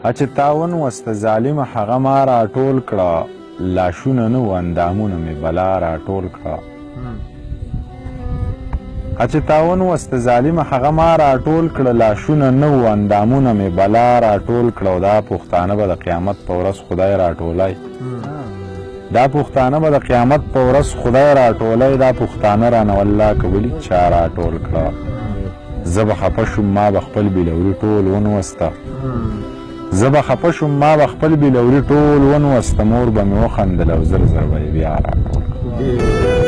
چې تا ونوسته ظالمه هغه ما راټول کړه لاشونه نه وو اندامونه مې بلا راټول کړه چې تا ونوسته ظالمه هغه ما راټول کړه لاشونه نه وو اندامونه مې بلا راټول کړه او دا پښتانه به د قیامت په ورځ خدای راټولی دا پښتانه به د قیامت په ورځ خدای راټولی دا پښتانه رانه والله که ولي چا راټول کړه زه به خفه شوم ما به خپل بېلوري ټول ونوسته زه به خفه شوم ما به خپل بېلوري ټول ونوسته مور به مې وخندل او زر زر به یې بیا راټول کړه